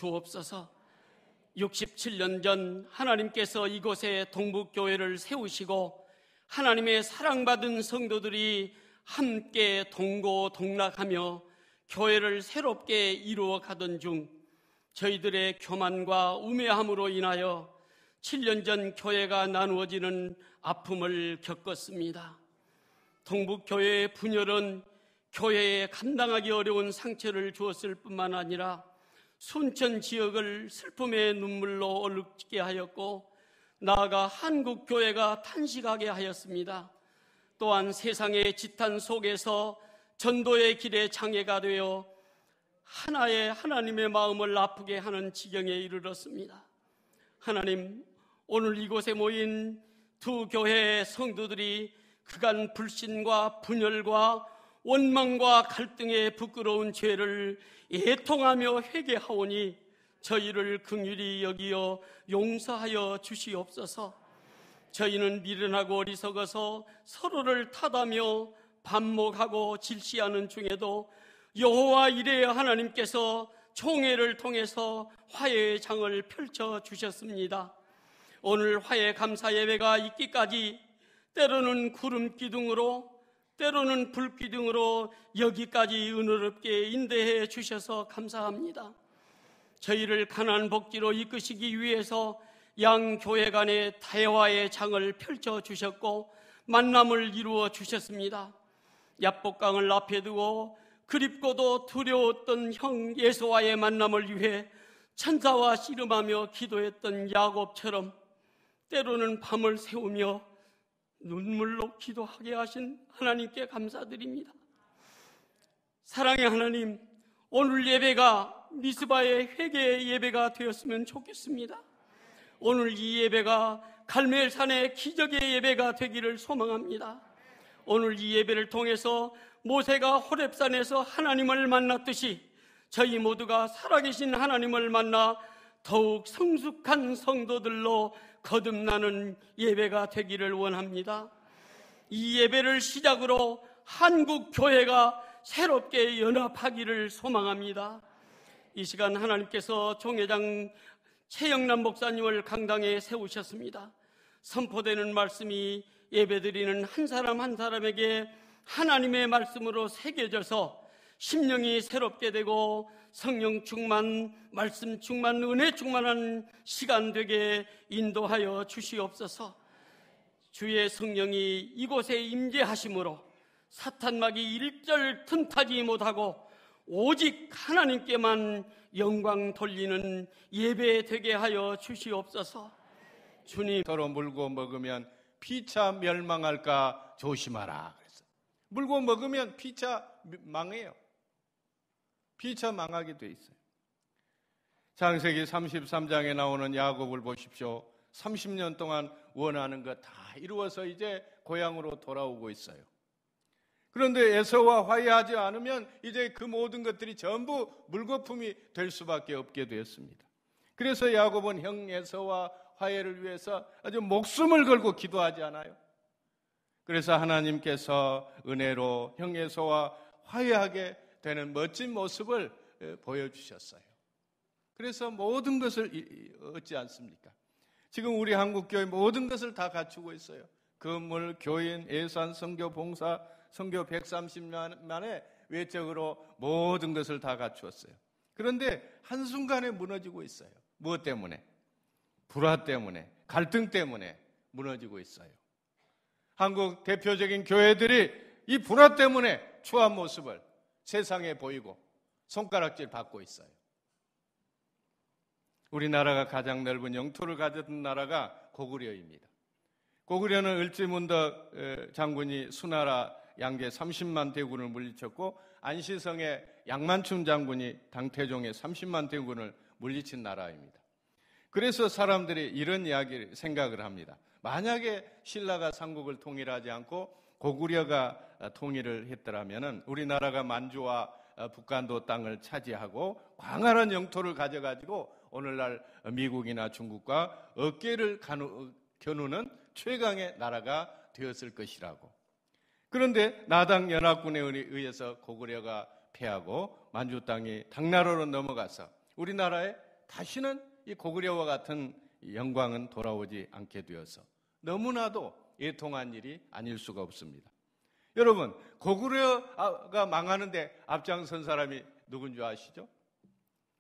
주옵소서. 67년 전 하나님께서 이곳에 동북교회를 세우시고 하나님의 사랑받은 성도들이 함께 동고동락하며 교회를 새롭게 이루어 가던 중 저희들의 교만과 우매함으로 인하여 7년 전 교회가 나누어지는 아픔을 겪었습니다. 동북교회의 분열은 교회에 감당하기 어려운 상처를 주었을 뿐만 아니라 순천 지역을 슬픔의 눈물로 얼룩지게 하였고 나아가 한국교회가 탄식하게 하였습니다. 또한 세상의 지탄 속에서 전도의 길에 장애가 되어 하나님의 마음을 아프게 하는 지경에 이르렀습니다. 하나님, 오늘 이곳에 모인 두 교회의 성도들이 그간 불신과 분열과 원망과 갈등의 부끄러운 죄를 애통하며 회개하오니 저희를 긍휼히 여기어 용서하여 주시옵소서. 저희는 미련하고 어리석어서 서로를 탓하며 반목하고 질시하는 중에도 여호와 이레 하나님께서 총회를 통해서 화해의 장을 펼쳐 주셨습니다. 오늘 화해 감사 예배가 있기까지 때로는 구름 기둥으로 때로는 불 기둥으로 여기까지 은혜롭게 인도해 주셔서 감사합니다. 저희를 가나안 복지로 이끄시기 위해서 양 교회 간의 대화의 장을 펼쳐 주셨고 만남을 이루어 주셨습니다. 야복강을 앞에 두고 그립고도 두려웠던 형 예수와의 만남을 위해 천사와 씨름하며 기도했던 야곱처럼 때로는 밤을 새우며 눈물로 기도하게 하신 하나님께 감사드립니다. 사랑의 하나님, 오늘 예배가 미스바의 회개의 예배가 되었으면 좋겠습니다. 오늘 이 예배가 갈멜산의 기적의 예배가 되기를 소망합니다. 오늘 이 예배를 통해서 모세가 호렙산에서 하나님을 만났듯이 저희 모두가 살아계신 하나님을 만나 더욱 성숙한 성도들로 거듭나는 예배가 되기를 원합니다. 이 예배를 시작으로 한국 교회가 새롭게 연합하기를 소망합니다. 이 시간 하나님께서 총회장 최영남 목사님을 강당에 세우셨습니다. 선포되는 말씀이 예배드리는 한 사람 한 사람에게 하나님의 말씀으로 새겨져서 심령이 새롭게 되고 성령 충만, 말씀 충만, 은혜 충만한 시간 되게 인도하여 주시옵소서. 주의 성령이 이곳에 임재하심으로 사탄막이 일절 틈타지 못하고 오직 하나님께만 영광 돌리는 예배 되게 하여 주시옵소서. 주님, 서로 물고 먹으면 피차 멸망할까 조심하라 그랬어요. 물고 먹으면 피차 망해요. 피차 망하게 돼 있어요. 창세기 33장에 나오는 야곱을 보십시오. 30년 동안 원하는 거 다 이루어서 이제 고향으로 돌아오고 있어요. 그런데 에서와 화해하지 않으면 이제 그 모든 것들이 전부 물거품이 될 수밖에 없게 되었습니다. 그래서 야곱은 형 에서와 화해를 위해서 아주 목숨을 걸고 기도하지 않아요. 그래서 하나님께서 은혜로 형 에서와 화해하게 되는 멋진 모습을 보여주셨어요. 그래서 모든 것을 얻지 않습니까? 지금 우리 한국교회 모든 것을 다 갖추고 있어요. 건물, 교인, 예산, 선교, 봉사, 선교 130만에 외적으로 모든 것을 다 갖추었어요. 그런데 한순간에 무너지고 있어요. 무엇 때문에? 불화 때문에, 갈등 때문에 무너지고 있어요. 한국 대표적인 교회들이 이 불화 때문에 추한 모습을 세상에 보이고 손가락질 받고 있어요. 우리나라가 가장 넓은 영토를 가졌던 나라가 고구려입니다. 고구려는 을지문덕 장군이 수나라 양계 30만 대군을 물리쳤고 안시성의 양만춘 장군이 당태종의 30만 대군을 물리친 나라입니다. 그래서 사람들이 이런 이야기를 생각을 합니다. 만약에 신라가 삼국을 통일하지 않고 고구려가 통일을 했더라면 우리나라가 만주와 북간도 땅을 차지하고 광활한 영토를 가져가지고 오늘날 미국이나 중국과 어깨를 겨누는 최강의 나라가 되었을 것이라고. 그런데 나당 연합군에 의해서 고구려가 패하고 만주 땅이 당나라로 넘어가서 우리나라에 다시는 이 고구려와 같은 영광은 돌아오지 않게 되어서 너무나도 애통한 일이 아닐 수가 없습니다. 여러분, 고구려가 망하는데 앞장선 사람이 누군 줄 아시죠?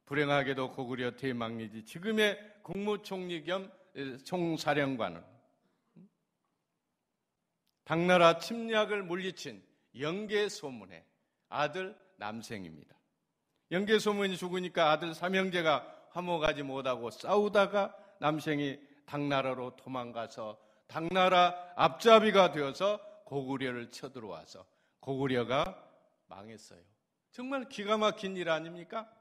불행하게도 고구려 대망리지 지금의 국무총리 겸 총사령관은 당나라 침략을 물리친 영계소문의 아들 남생입니다. 영계소문이 죽으니까 아들 삼형제가 화목하지 못하고 싸우다가 남생이 당나라로 도망가서 당나라 앞잡이가 되어서 고구려를 쳐들어와서 고구려가 망했어요. 정말 기가 막힌 일 아닙니까?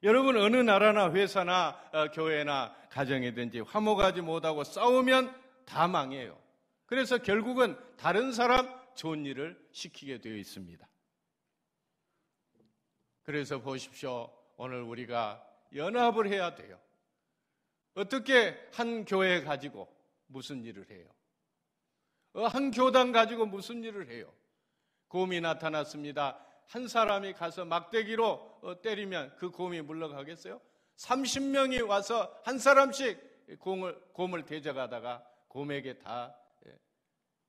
여러분, 어느 나라나 회사나 교회나 가정이든지 화목하지 못하고 싸우면 다 망해요. 그래서 결국은 다른 사람 좋은 일을 시키게 되어 있습니다. 그래서 보십시오. 오늘 우리가 연합을 해야 돼요. 어떻게 한 교회 가지고 무슨 일을 해요? 한 교단 가지고 무슨 일을 해요? 곰이 나타났습니다. 한 사람이 가서 막대기로 때리면 그 곰이 물러가겠어요? 30명이 와서 한 사람씩 곰을 대적하다가 곰에게 다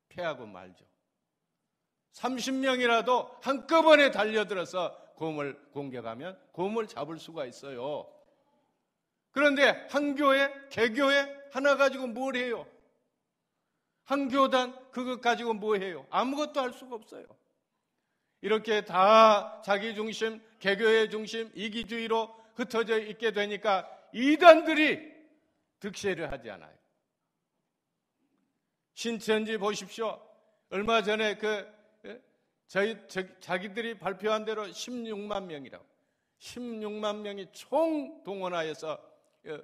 패하고 말죠. 30명이라도 한꺼번에 달려들어서 곰을 공격하면 곰을 잡을 수가 있어요. 그런데 한 교회, 개교회 하나 가지고 뭘 해요? 한 교단 그것 가지고 뭐 해요? 아무것도 할 수가 없어요. 이렇게 다 자기 중심, 개교의 중심, 이기주의로 흩어져 있게 되니까 이단들이 득세를 하지 않아요. 신천지 보십시오. 얼마 전에 자기들이 발표한 대로 16만 명이라고. 16만 명이 총 동원하여서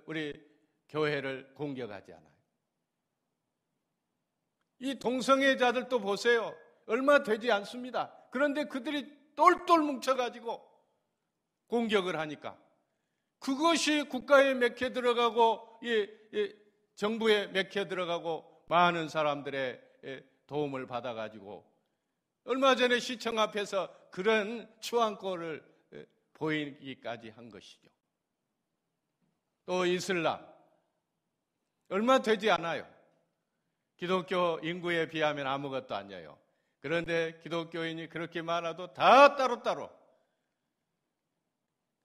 우리 교회를 공격하지 않아요. 이 동성애자들도 보세요. 얼마 되지 않습니다. 그런데 그들이 똘똘 뭉쳐가지고 공격을 하니까 그것이 국가에 맥혀 들어가고 정부에 맥혀 들어가고 많은 사람들의 도움을 받아가지고 얼마 전에 시청 앞에서 그런 추앙골을 보이기까지 한 것이죠. 또 이슬람 얼마 되지 않아요. 기독교 인구에 비하면 아무것도 아니에요. 그런데 기독교인이 그렇게 많아도 다 따로따로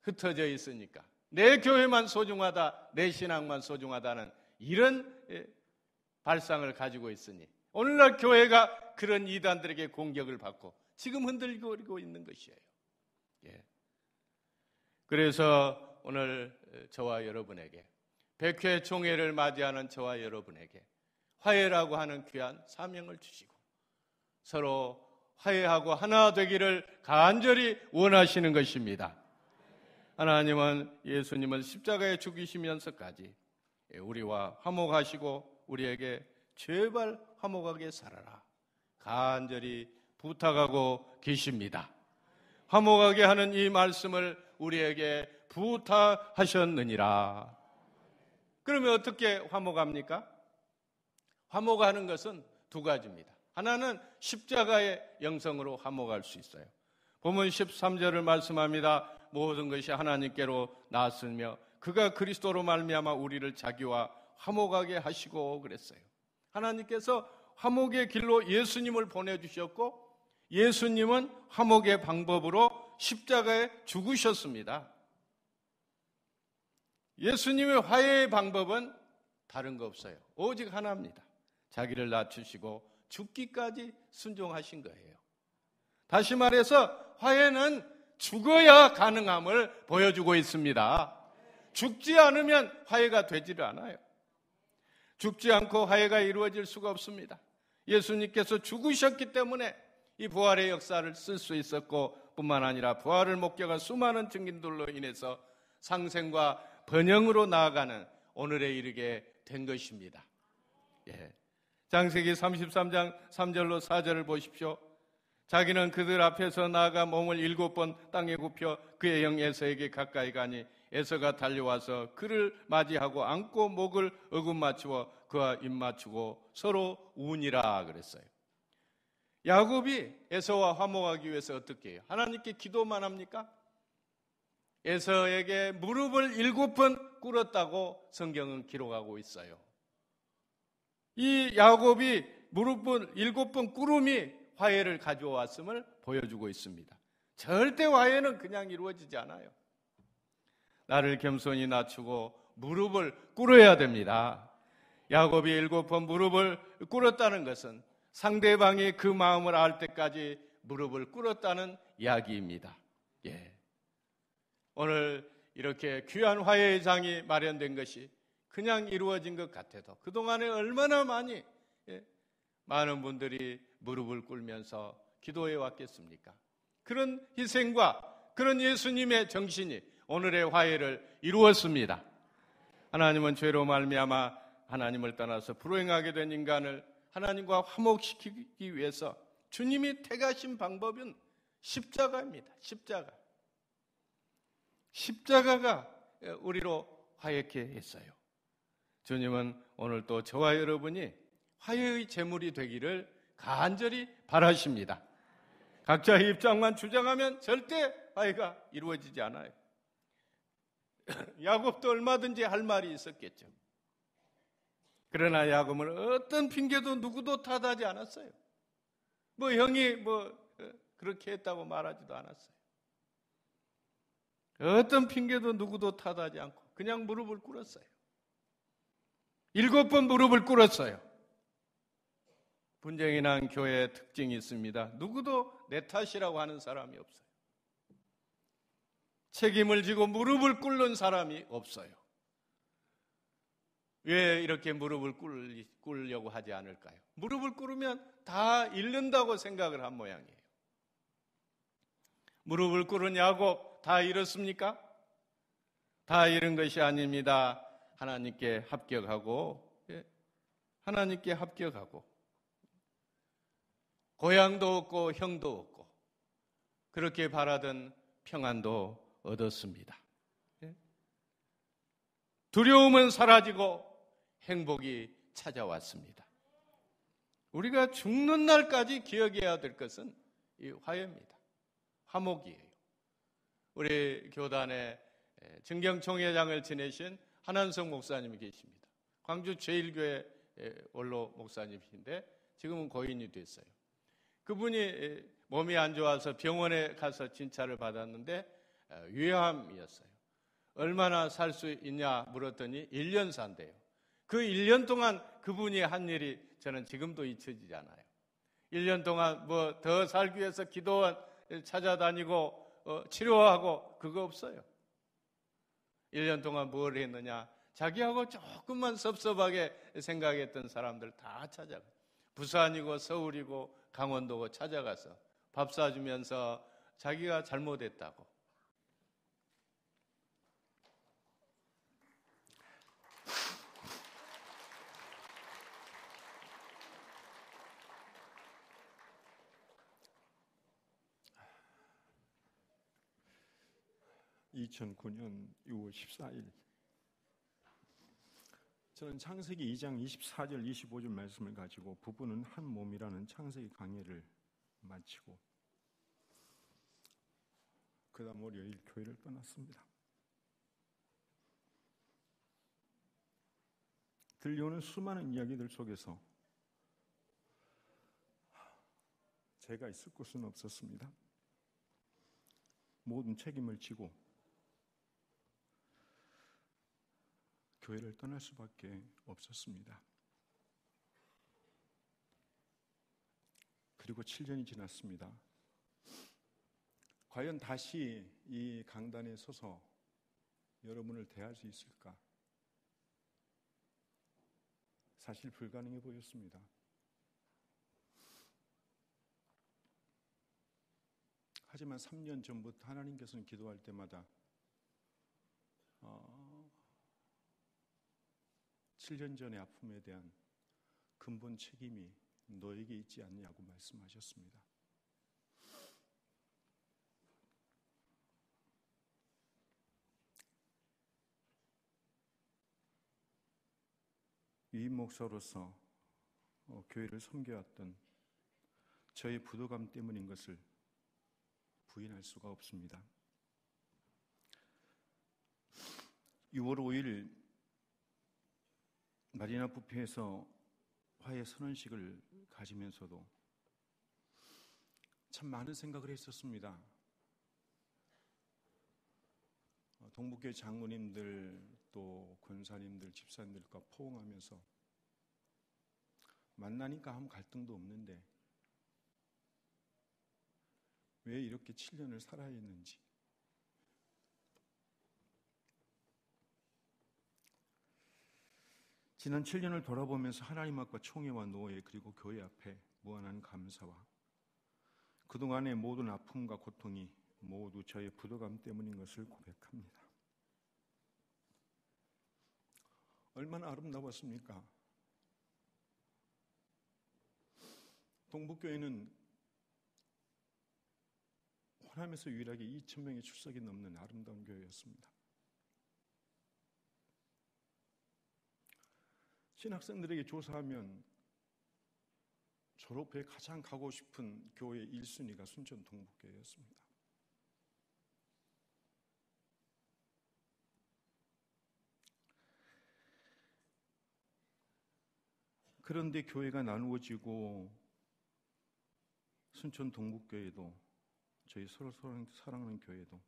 흩어져 있으니까 내 교회만 소중하다, 내 신앙만 소중하다는 이런 발상을 가지고 있으니 오늘날 교회가 그런 이단들에게 공격을 받고 지금 흔들리고 있는 것이에요. 그래서 오늘 저와 여러분에게 백회 총회를 맞이하는 저와 여러분에게 화해라고 하는 귀한 사명을 주시고 서로 화해하고 하나 되기를 간절히 원하시는 것입니다. 하나님은 예수님은 십자가에 죽으시면서까지 우리와 화목하시고 우리에게 제발 화목하게 살아라 간절히 부탁하고 계십니다. 화목하게 하는 이 말씀을 우리에게 부탁하셨느니라. 그러면 어떻게 화목합니까? 화목하는 것은 두 가지입니다. 하나는 십자가의 영성으로 화목할 수 있어요. 본문 13절을 말씀합니다. 모든 것이 하나님께로 나았으며 그가 그리스도로 말미암아 우리를 자기와 화목하게 하시고 그랬어요. 하나님께서 화목의 길로 예수님을 보내주셨고 예수님은 화목의 방법으로 십자가에 죽으셨습니다. 예수님의 화해의 방법은 다른 거 없어요. 오직 하나입니다. 자기를 낮추시고 죽기까지 순종하신 거예요. 다시 말해서 화해는 죽어야 가능함을 보여주고 있습니다. 죽지 않으면 화해가 되지를 않아요. 죽지 않고 화해가 이루어질 수가 없습니다. 예수님께서 죽으셨기 때문에 이 부활의 역사를 쓸 수 있었고 뿐만 아니라 부활을 목격한 수많은 증인들로 인해서 상생과 번영으로 나아가는 오늘에 이르게 된 것입니다. 창세기 33장 3절로 4절을 보십시오. 자기는 그들 앞에서 나아가 몸을 7번 땅에 굽혀 그의 형 에서에게 가까이 가니 에서가 달려와서 그를 맞이하고 안고 목을 어금 맞추어 그와 입 맞추고 서로 우니라 그랬어요. 야곱이 에서와 화목하기 위해서 어떻게 해요? 하나님께 기도만 합니까? 에서에게 무릎을 7번 꿇었다고 성경은 기록하고 있어요. 이 야곱이 무릎을 7번 꿇음이 화해를 가져왔음을 보여주고 있습니다. 절대 화해는 그냥 이루어지지 않아요. 나를 겸손히 낮추고 무릎을 꿇어야 됩니다. 야곱이 7번 무릎을 꿇었다는 것은 상대방이 그 마음을 알 때까지 무릎을 꿇었다는 이야기입니다. 예. 오늘 이렇게 귀한 화해의 장이 마련된 것이 그냥 이루어진 것 같아도 그동안에 얼마나 많은 분들이 무릎을 꿇으면서 기도해 왔겠습니까? 그런 희생과 그런 예수님의 정신이 오늘의 화해를 이루었습니다. 하나님은 죄로 말미암아 하나님을 떠나서 불행하게 된 인간을 하나님과 화목시키기 위해서 주님이 택하신 방법은 십자가입니다. 십자가가 우리로 화해케 했어요. 주님은 오늘 또 저와 여러분이 화해의 제물이 되기를 간절히 바라십니다. 각자의 입장만 주장하면 절대 화해가 이루어지지 않아요. 야곱도 얼마든지 할 말이 있었겠죠. 그러나 야곱은 어떤 핑계도 누구도 탓하지 않았어요. 형이 그렇게 했다고 말하지도 않았어요. 어떤 핑계도 누구도 탓하지 않고 그냥 무릎을 꿇었어요. 7번 무릎을 꿇었어요. 분쟁이 난 교회의 특징이 있습니다. 누구도 내 탓이라고 하는 사람이 없어요. 책임을 지고 무릎을 꿇는 사람이 없어요. 왜 이렇게 무릎을 꿇으려고 하지 않을까요? 무릎을 꿇으면 다 잃는다고 생각을 한 모양이에요. 무릎을 꿇은 야곱 다 잃었습니까? 다 잃은 것이 아닙니다. 하나님께 합격하고 고향도 얻고 형도 얻고 그렇게 바라던 평안도 얻었습니다. 두려움은 사라지고 행복이 찾아왔습니다. 우리가 죽는 날까지 기억해야 될 것은 이 화해입니다. 화목이에요. 우리 교단에 정경총회장을 지내신 한한석 목사님이 계십니다. 광주 제1교회 원로 목사님이신데 지금은 고인이 됐어요. 그분이 몸이 안 좋아서 병원에 가서 진찰을 받았는데 위암이었어요. 얼마나 살 수 있냐 물었더니 1년 산대요. 그 1년 동안 그분이 한 일이 저는 지금도 잊혀지지 않아요. 1년 동안 더 살기 위해서 기도원 찾아다니고 치료하고 그거 없어요. 1년 동안 뭘 했느냐? 자기하고 조금만 섭섭하게 생각했던 사람들 다 찾아가. 부산이고 서울이고 강원도고 찾아가서 밥 사주면서 자기가 잘못했다고. (2009년 6월 14일) 저는 창세기 2장 24절 25절 말씀을 가지고 부부는 한 몸이라는 창세기 강의를 마치고 그 다음 월요일 교회를 떠났습니다. 들려오는 수많은 이야기들 속에서 제가 있을 곳은 없었습니다. 모든 책임을 지고 교회를 떠날 수밖에 없었습니다. 그리고 7년이 지났습니다. 과연 다시 이 강단에 서서 여러분을 대할 수 있을까? 사실 불가능해 보였습니다. 하지만 3년 전부터 하나님께서는 기도할 때마다 7년 전의 아픔에 대한 근본 책임이 너에게 있지 않냐고 말씀하셨습니다. 위임 목사로서 교회를 섬겨왔던 저의 부도감 때문인 것을 부인할 수가 없습니다. 6월 5일 마리나 뷔페에서 화해 선언식을 가지면서도 참 많은 생각을 했었습니다. 동북교회 장로님들 또 권사님들 집사님들과 포옹하면서 만나니까 아무 갈등도 없는데 왜 이렇게 7년을 살아야 했는지, 지난 7년을 돌아보면서 하나님 앞과 총회와 노예 그리고 교회 앞에 무한한 감사와 그동안의 모든 아픔과 고통이 모두 저의 부도감 때문인 것을 고백합니다. 얼마나 아름다웠습니까? 동북교회는 호남에서 유일하게 2,000명의 출석이 넘는 아름다운 교회였습니다. 신학생들에게 조사하면 졸업해 가장 가고 싶은 교회 1순위가 순천 동북교회였습니다. 그런데 교회가 나누어지고 순천 동북교회도 저희 서로 사랑하는 교회도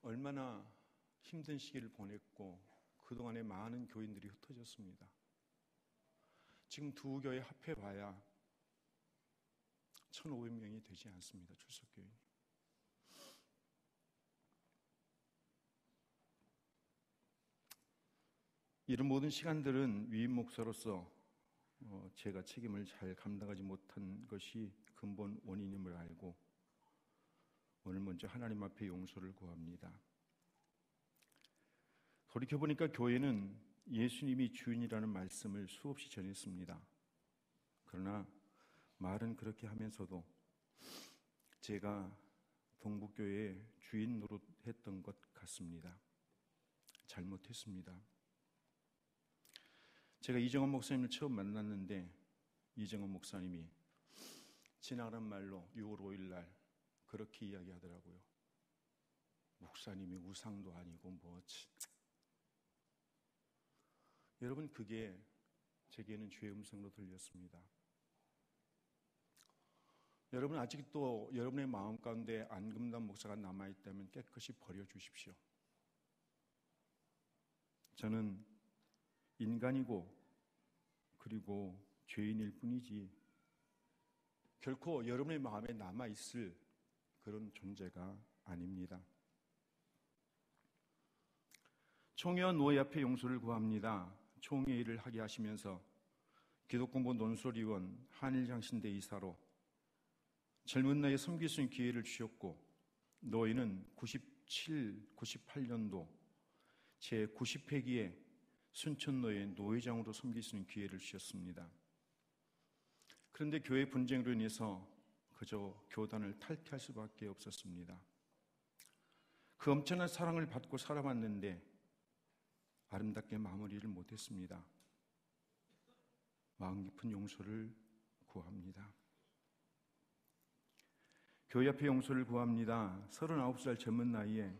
얼마나 힘든 시기를 보냈고 그동안에 많은 교인들이 흩어졌습니다. 지금 두 교회 합해봐야 1,500명이 되지 않습니다. 출석교인이. 이런 모든 시간들은 위임 목사로서 제가 책임을 잘 감당하지 못한 것이 근본 원인임을 알고 오늘 먼저 하나님 앞에 용서를 구합니다. 돌이켜보니까 교회는 예수님이 주인이라는 말씀을 수없이 전했습니다. 그러나 말은 그렇게 하면서도 제가 동북교회의 주인 노릇했던 것 같습니다. 잘못했습니다. 제가 이정원 목사님을 처음 만났는데 이정원 목사님이 지나가는 말로 6월 5일 날 그렇게 이야기하더라고요. 목사님이 우상도 아니고 뭐지. 여러분, 그게 제게는 주의 음성으로 들렸습니다. 여러분, 아직도 여러분의 마음 가운데 안금담 목사가 남아있다면 깨끗이 버려주십시오. 저는 인간이고 그리고 죄인일 뿐이지 결코 여러분의 마음에 남아있을 그런 존재가 아닙니다. 총회와 노예 앞에 용서를 구합니다. 총회 일을 하게 하시면서 기독공부 논설위원, 한일장신대 이사로 젊은 나이에 섬길 수 있는 기회를 주셨고 노예는 98년도 제90회기에 순천노예 노회장으로 섬길 수 있는 기회를 주셨습니다. 그런데 교회 분쟁으로 인해서 그저 교단을 탈퇴할 수밖에 없었습니다. 그 엄청난 사랑을 받고 살아왔는데 아름답게 마무리를 못했습니다. 마음 깊은 용서를 구합니다. 교회 앞에 용서를 구합니다. 39살 젊은 나이에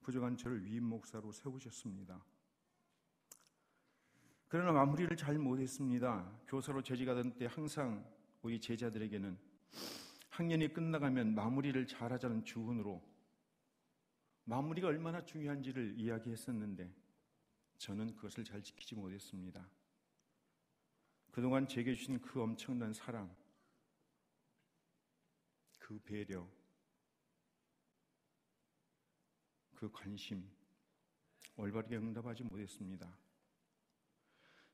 부족한 저를 위임 목사로 세우셨습니다. 그러나 마무리를 잘 못했습니다. 교사로 재직하던 때 항상 우리 제자들에게는 학년이 끝나가면 마무리를 잘하자는 주문으로 마무리가 얼마나 중요한지를 이야기했었는데 저는 그것을 잘 지키지 못했습니다. 그동안 제게 주신 그 엄청난 사랑, 그 배려, 그 관심 올바르게 응답하지 못했습니다.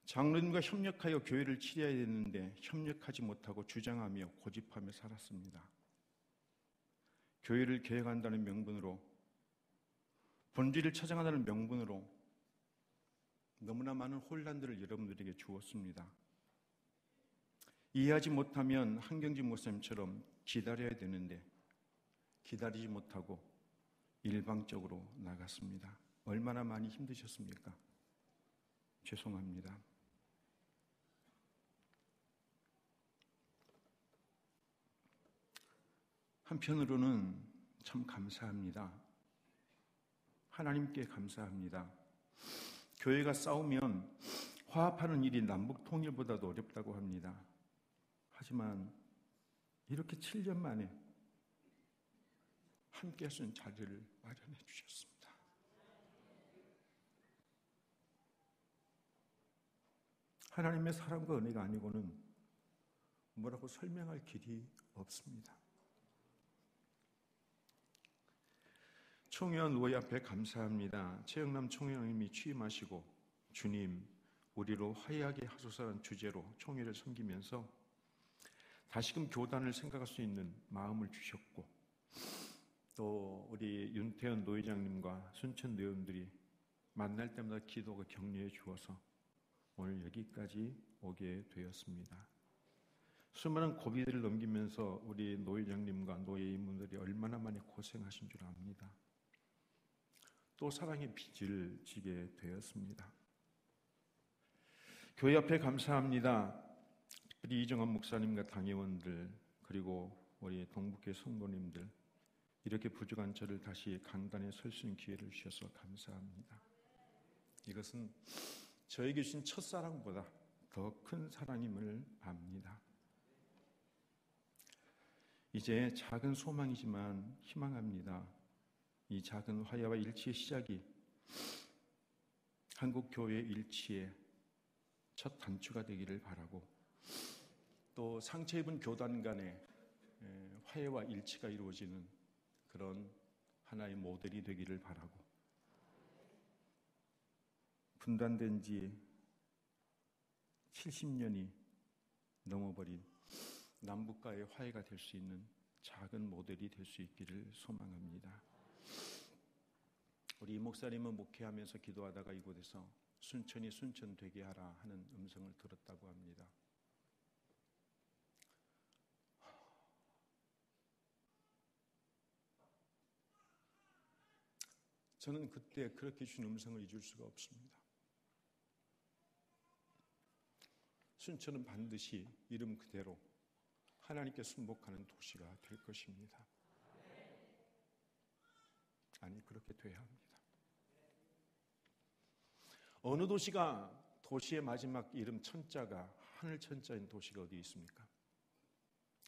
장로님과 협력하여 교회를 치료해야 되는데 협력하지 못하고 주장하며 고집하며 살았습니다. 교회를 개혁한다는 명분으로, 본질을 찾아간다는 명분으로 너무나 많은 혼란들을 여러분들에게 주었습니다. 이해하지 못하면 한경진 목사님처럼 기다려야 되는데 기다리지 못하고 일방적으로 나갔습니다. 얼마나 많이 힘드셨습니까? 죄송합니다. 한편으로는 참 감사합니다. 하나님께 감사합니다. 교회가 싸우면 화합하는 일이 남북 통일보다도 어렵다고 합니다. 하지만 이렇게 7년 만에 함께 하신 자리를 마련해 주셨습니다. 하나님의 사랑과 은혜가 아니고는 뭐라고 설명할 길이 없습니다. 총회원 노예 앞에 감사합니다. 최영남 총회원님이 취임하시고 주님 우리로 화해하게 하소서라는 주제로 총회를 섬기면서 다시금 교단을 생각할 수 있는 마음을 주셨고, 또 우리 윤태현 노회장님과 순천 내원들이 만날 때마다 기도가 격려해 주어서 오늘 여기까지 오게 되었습니다. 수많은 고비들을 넘기면서 우리 노회장님과 노예인분들이 얼마나 많이 고생하신 줄 압니다. 또 사랑의 빚을 지게 되었습니다. 교회 앞에 감사합니다. 특별히 이정환 목사님과 당회원들, 그리고 우리 동북교회 성도님들, 이렇게 부족한 저를 다시 강단에 설 수 있는 기회를 주셔서 감사합니다. 이것은 저에게 주신 첫사랑보다 더 큰 사랑임을 압니다. 이제 작은 소망이지만 희망합니다. 이 작은 화해와 일치의 시작이 한국교회 일치의 첫 단추가 되기를 바라고, 또 상처 입은 교단 간의 화해와 일치가 이루어지는 그런 하나의 모델이 되기를 바라고, 분단된 지 70년이 넘어버린 남북과의 화해가 될 수 있는 작은 모델이 될 수 있기를 소망합니다. 우리 이 목사님은 목회하면서 기도하다가 이곳에서 순천이 순천 되게 하라 하는 음성을 들었다고 합니다. 저는 그때 그렇게 주신 음성을 잊을 수가 없습니다. 순천은 반드시 이름 그대로 하나님께 순복하는 도시가 될 것입니다. 아니, 그렇게 돼야 합니다. 어느 도시가 도시의 마지막 이름 천자가 하늘 천자인 도시가 어디 있습니까?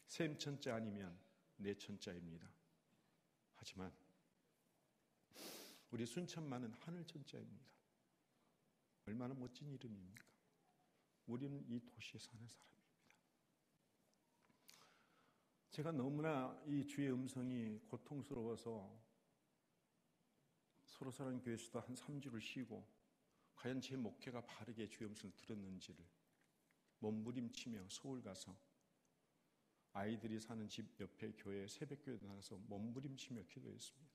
셈 천자 아니면 내 천자입니다. 하지만 우리 순천만은 하늘 천자입니다. 얼마나 멋진 이름입니까? 우리는 이 도시에 사는 사람입니다. 제가 너무나 이 주의 음성이 고통스러워서 서로 사는 교회에서도 한 3주를 쉬고 과연 제 목회가 바르게 주의 음성을 들었는지를 몸부림치며 서울 가서 아이들이 사는 집 옆에 교회 새벽교회 나가서 몸부림치며 기도했습니다.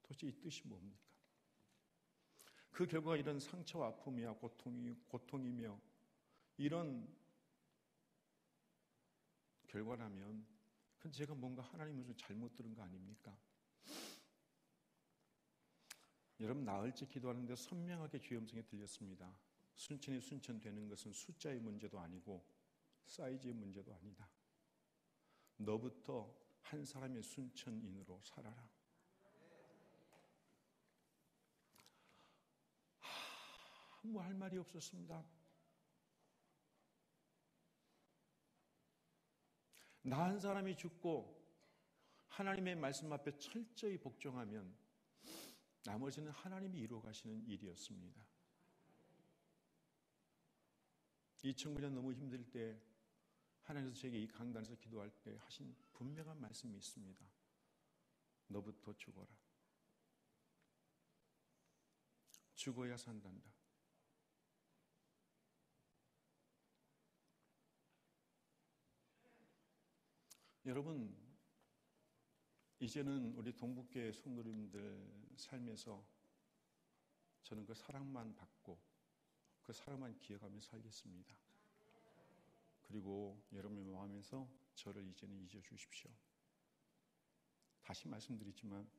도대체 이 뜻이 뭡니까? 그 결과가 이런 상처와 아픔이야 고통이며 이런 결과라면 그건 제가 뭔가 하나님을 잘못 들은 거 아닙니까? 여러분, 나흘째 기도하는데 선명하게 주의 음성이 들렸습니다. 순천이 순천 되는 것은 숫자의 문제도 아니고 사이즈의 문제도 아니다. 너부터 한 사람의 순천인으로 살아라. 뭐 할 말이 없었습니다. 나 한 사람이 죽고 하나님의 말씀 앞에 철저히 복종하면 나머지는 하나님이 이루어 가시는 일이었습니다. 2009년 너무 힘들 때 하나님께서 제게 이 강단에서 기도할 때 하신 분명한 말씀이 있습니다. 너부터 죽어라. 죽어야 산단다. 여러분, 이제는 우리 동북교회 성도님들 삶에서 저는 그 사랑만 받고 그 사랑만 기억하며 살겠습니다. 그리고 여러분의 마음에서 저를 이제는 잊어주십시오. 다시 말씀드리지만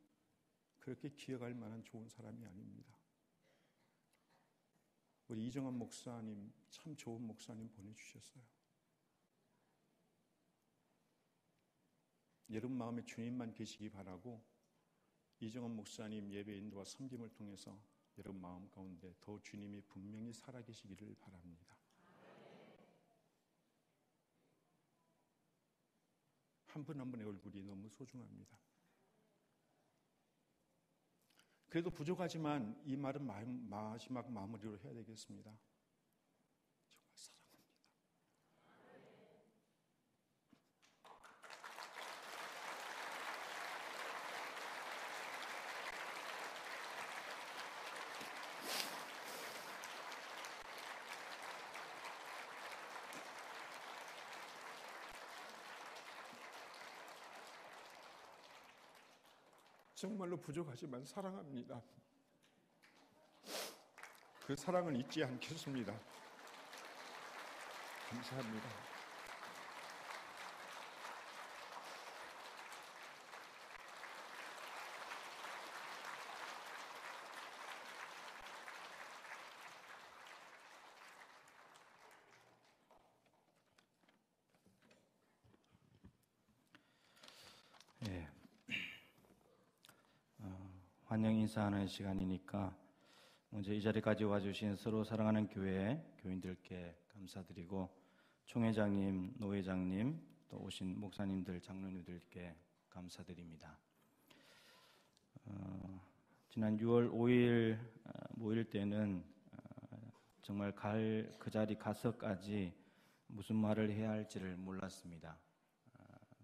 그렇게 기억할 만한 좋은 사람이 아닙니다. 우리 이정환 목사님 참 좋은 목사님 보내주셨어요. 여러분 마음에 주님만 계시기 바라고 이정원 목사님 예배 인도와 섬김을 통해서 여러분 마음 가운데 더 주님이 분명히 살아계시기를 바랍니다. 한 분 한 분의 얼굴이 너무 소중합니다. 그래도 부족하지만 이 말은 마지막 마무리로 해야 되겠습니다. 정말 사랑합니다. 정말로 부족하지만 사랑합니다. 그 사랑은 잊지 않겠습니다. 감사합니다. 예. 환영 인사하는 시간이니까 먼저 이 자리까지 와주신 서로 사랑하는 교회 교인들께 감사드리고 총회장님, 노회장님, 또 오신 목사님들, 장로님들께 감사드립니다. 지난 6월 5일 모일 때는 정말 그 자리 가서까지 무슨 말을 해야 할지를 몰랐습니다.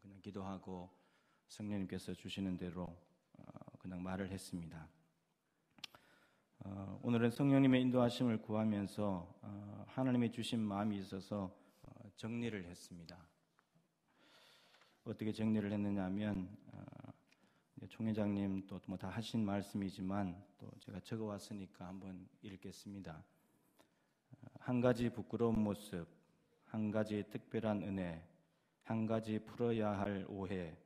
그냥 기도하고 성령님께서 주시는 대로 그냥 말을 했습니다. 오늘은 성령님의 인도하심을 구하면서 하나님이 주신 마음이 있어서 정리를 했습니다. 어떻게 정리를 했느냐 하면 총회장님 또 뭐 다 하신 말씀이지만 또 제가 적어왔으니까 한번 읽겠습니다. 한 가지 부끄러운 모습, 한 가지 특별한 은혜, 한 가지 풀어야 할 오해,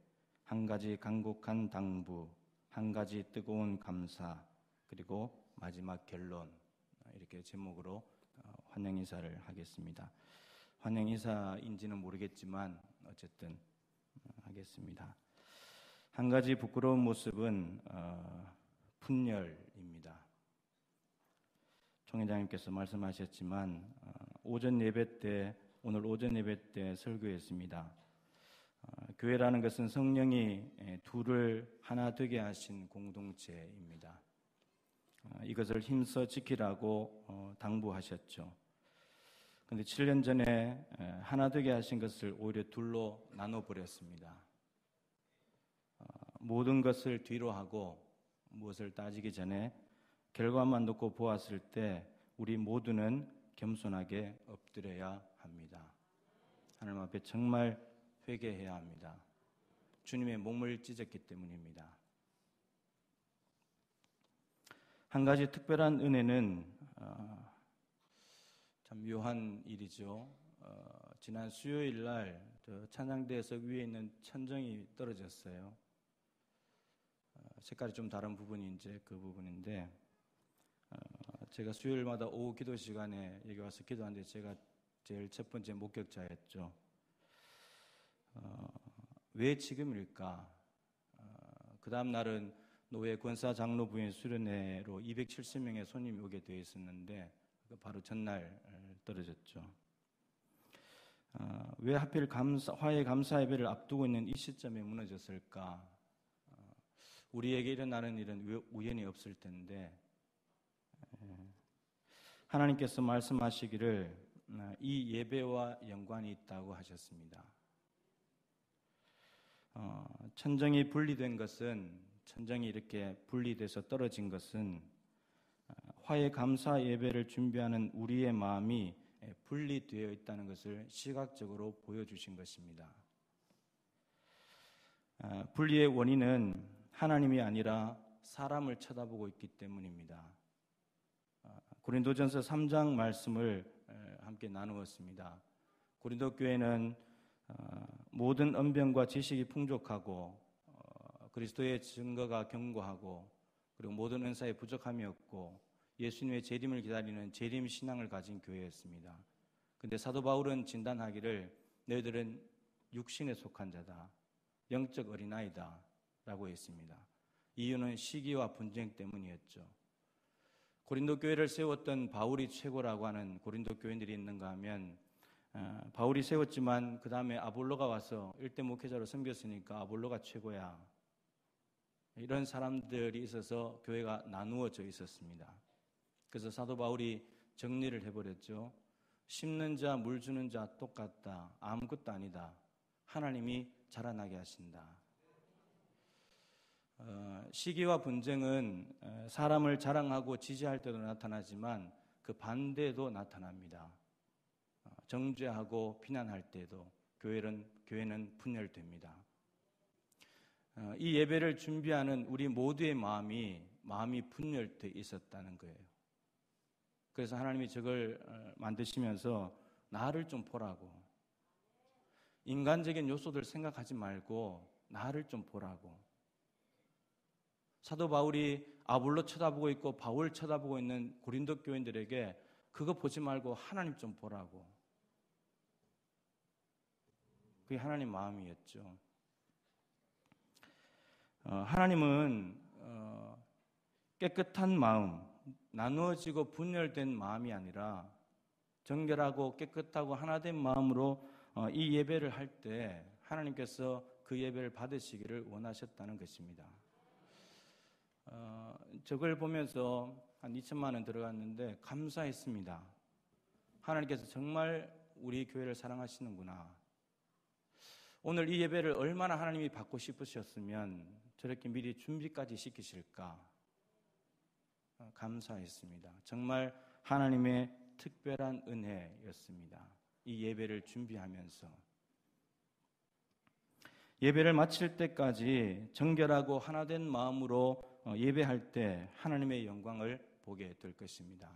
한 가지 간곡한 당부, 한 가지 뜨거운 감사, 그리고 마지막 결론, 이렇게 제목으로 환영 인사를 하겠습니다. 환영 인사인지는 모르겠지만 어쨌든 하겠습니다. 한 가지 부끄러운 모습은 분열입니다. 총회장님께서 말씀하셨지만 오늘 오전 예배 때 설교했습니다. 교회라는 것은 성령이 둘을 하나 되게 하신 공동체입니다. 이것을 힘써 지키라고 당부하셨죠. 그런데 7년 전에 하나 되게 하신 것을 오히려 둘로 나눠버렸습니다. 모든 것을 뒤로 하고 무엇을 따지기 전에 결과만 놓고 보았을 때 우리 모두는 겸손하게 엎드려야 합니다. 하나님 앞에 정말 회개해야 합니다. 주님의 몸을 찢었기 때문입니다. 한 가지 특별한 은혜는 참 묘한 일이죠. 지난 수요일 날 찬양대석 위에 있는 천정이 떨어졌어요. 색깔이 좀 다른 부분이 이제 그 부분인데 제가 수요일마다 오후 기도 시간에 여기 와서 기도하는데 제가 제일 첫 번째 목격자였죠. 왜 지금일까? 그 다음 날은 노회 권사 장로 부인 수련회로 270명의 손님이 오게 되어 있었는데 바로 전날 떨어졌죠. 왜 하필 화해 감사 예배를 앞두고 있는 이 시점에 무너졌을까? 우리에게 일어나는 일은 우연히 없을 텐데 하나님께서 말씀하시기를 이 예배와 연관이 있다고 하셨습니다. 천정이 분리된 것은, 천정이 이렇게 분리돼서 떨어진 것은 화해 감사 예배를 준비하는 우리의 마음이 분리되어 있다는 것을 시각적으로 보여주신 것입니다. 분리의 원인은 하나님이 아니라 사람을 쳐다보고 있기 때문입니다. 고린도전서 3장 말씀을 함께 나누었습니다. 고린도 교회는 모든 언변과 지식이 풍족하고 그리스도의 증거가 견고하고 그리고 모든 은사에 부족함이 없고 예수님의 재림을 기다리는 재림 신앙을 가진 교회였습니다. 그런데 사도 바울은 진단하기를 너희들은 육신에 속한 자다, 영적 어린아이다 라고 했습니다. 이유는 시기와 분쟁 때문이었죠. 고린도 교회를 세웠던 바울이 최고라고 하는 고린도 교인들이 있는가 하면 바울이 세웠지만 그 다음에 아볼로가 와서 일대 목회자로 섬겼으니까 아볼로가 최고야. 이런 사람들이 있어서 교회가 나누어져 있었습니다. 그래서 사도 바울이 정리를 해버렸죠. 심는 자, 물 주는 자 똑같다. 아무것도 아니다. 하나님이 자라나게 하신다. 시기와 분쟁은 사람을 자랑하고 지지할 때도 나타나지만 그 반대도 나타납니다. 정죄하고 비난할 때도 교회는 분열됩니다. 이 예배를 준비하는 우리 모두의 마음이 분열돼 있었다는 거예요. 그래서 하나님이 저걸 만드시면서 나를 좀 보라고, 인간적인 요소들 생각하지 말고 나를 좀 보라고. 사도 바울이 아볼로 쳐다보고 있고 바울 쳐다보고 있는 고린도 교인들에게 그거 보지 말고 하나님 좀 보라고. 그게 하나님 마음이었죠. 하나님은 깨끗한 마음, 나누어지고 분열된 마음이 아니라 정결하고 깨끗하고 하나된 마음으로 이 예배를 할 때 하나님께서 그 예배를 받으시기를 원하셨다는 것입니다. 저걸 보면서 한 2천만 원 들어갔는데 감사했습니다. 하나님께서 정말 우리 교회를 사랑하시는구나. 오늘 이 예배를 얼마나 하나님이 받고 싶으셨으면 저렇게 미리 준비까지 시키실까? 감사했습니다. 정말 하나님의 특별한 은혜였습니다. 이 예배를 준비하면서 예배를 마칠 때까지 정결하고 하나된 마음으로 예배할 때 하나님의 영광을 보게 될 것입니다.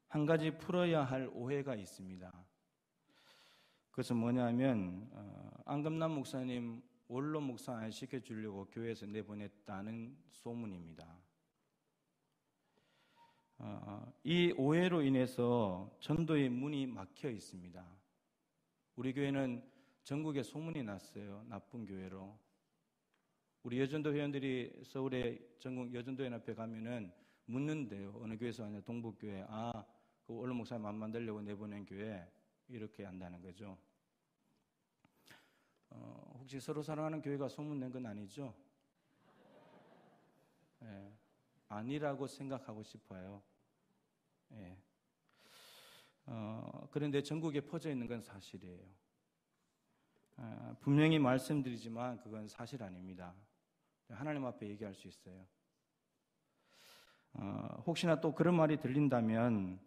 한 가지 풀어야 할 오해가 있습니다. 그것은 뭐냐면 안금남 목사님 원로 목사 안 시켜주려고 교회에서 내보냈다는 소문입니다. 이 오해로 인해서 전도의 문이 막혀 있습니다. 우리 교회는 전국에 소문이 났어요. 나쁜 교회로. 우리 여전도 회원들이 서울의 전국 여전도연합회 가면은 묻는데요. 어느 교회에서 왔냐? 동북교회. 그 원로 목사님 안 만들려고 내보낸 교회. 이렇게 한다는 거죠. 혹시 서로 사랑하는 교회가 소문낸 건 아니죠? 네, 아니라고 생각하고 싶어요. 네. 그런데 전국에 퍼져 있는 건 사실이에요. 분명히 말씀드리지만 그건 사실 아닙니다. 하나님 앞에 얘기할 수 있어요. 혹시나 또 그런 말이 들린다면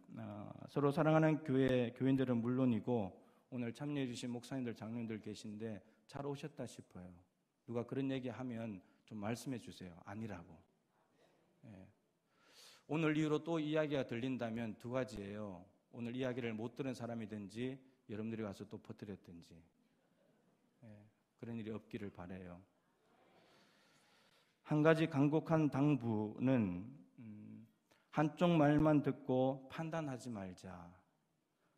서로 사랑하는 교인들은 물론이고 오늘 참여해 주신 목사님들, 장로님들 계신데 잘 오셨다 싶어요. 누가 그런 얘기하면 좀 말씀해 주세요. 아니라고. 예. 오늘 이후로 또 이야기가 들린다면 두 가지예요. 오늘 이야기를 못 들은 사람이든지 여러분들이 가서 또 퍼뜨렸든지. 예. 그런 일이 없기를 바라요. 한 가지 간곡한 당부는 한쪽 말만 듣고 판단하지 말자.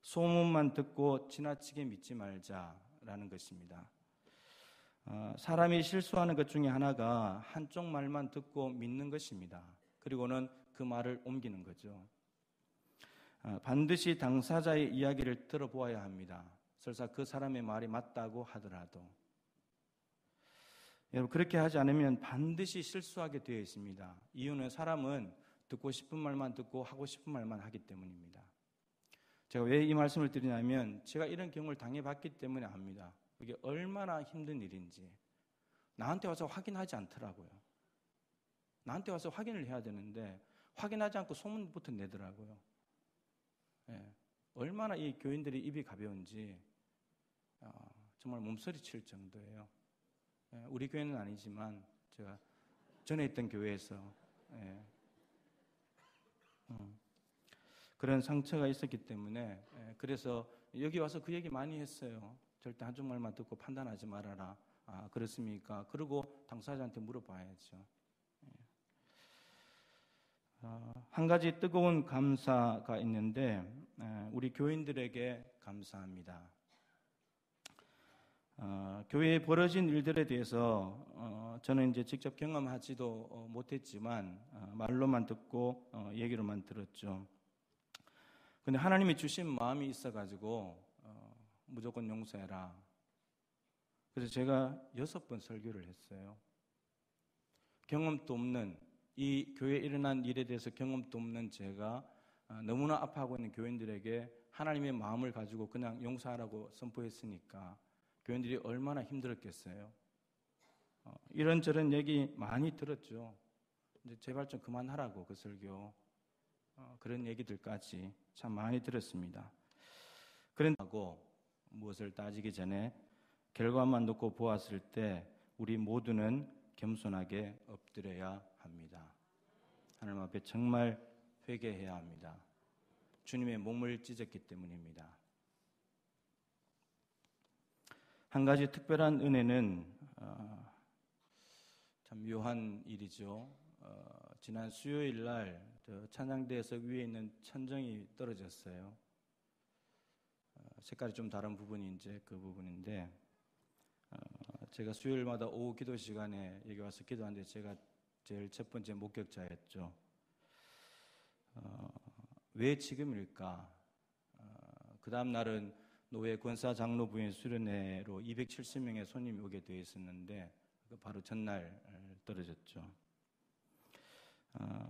소문만 듣고 지나치게 믿지 말자라는 것입니다. 사람이 실수하는 것 중에 하나가 한쪽 말만 듣고 믿는 것입니다. 그리고는 그 말을 옮기는 거죠. 반드시 당사자의 이야기를 들어보아야 합니다. 설사 그 사람의 말이 맞다고 하더라도. 여러분, 그렇게 하지 않으면 반드시 실수하게 되어 있습니다. 이유는 사람은 듣고 싶은 말만 듣고 하고 싶은 말만 하기 때문입니다. 제가 왜 이 말씀을 드리냐면 제가 이런 경험을 당해봤기 때문에 압니다. 이게 얼마나 힘든 일인지. 나한테 와서 확인하지 않더라고요. 나한테 와서 확인을 해야 되는데 확인하지 않고 소문부터 내더라고요. 예, 얼마나 이 교인들이 입이 가벼운지 정말 몸서리칠 정도예요. 예, 우리 교회는 아니지만 제가 전에 있던 교회에서 그런 상처가 있었기 때문에 그래서 여기 와서 그 얘기 많이 했어요. 절대 한쪽 말만 듣고 판단하지 말아라. 그렇습니까? 그리고 당사자한테 물어봐야죠. 한 가지 뜨거운 감사가 있는데 우리 교인들에게 감사합니다. 교회에 벌어진 일들에 대해서 저는 이제 직접 경험하지도 못했지만 말로만 듣고 얘기로만 들었죠. 근데 하나님이 주신 마음이 있어가지고 무조건 용서해라. 그래서 제가 6번 설교를 했어요. 경험도 없는, 이 교회에 일어난 일에 대해서 경험도 없는 제가 너무나 아파하고 있는 교인들에게 하나님의 마음을 가지고 그냥 용서하라고 선포했으니까 교인들이 얼마나 힘들었겠어요. 이런저런 얘기 많이 들었죠. 이제 제발 좀 그만하라고, 그 설교. 그런 얘기들까지 참 많이 들었습니다. 그런다고 무엇을 따지기 전에 결과만 놓고 보았을 때 우리 모두는 겸손하게 엎드려야 합니다. 하나님 앞에 정말 회개해야 합니다. 주님의 몸을 찢었기 때문입니다. 한 가지 특별한 은혜는 참 묘한 일이죠. 지난 수요일 날 찬양대에서 위에 있는 천정이 떨어졌어요. 색깔이 좀 다른 부분이 이제 그 부분인데, 제가 수요일마다 오후 기도 시간에 여기 와서 기도하는데 제가 제일 첫 번째 목격자였죠. 왜 지금일까? 그 다음 날은 노회 권사 장로 부인 수련회로 270명의 손님이 오게 되어 있었는데 바로 전날 떨어졌죠.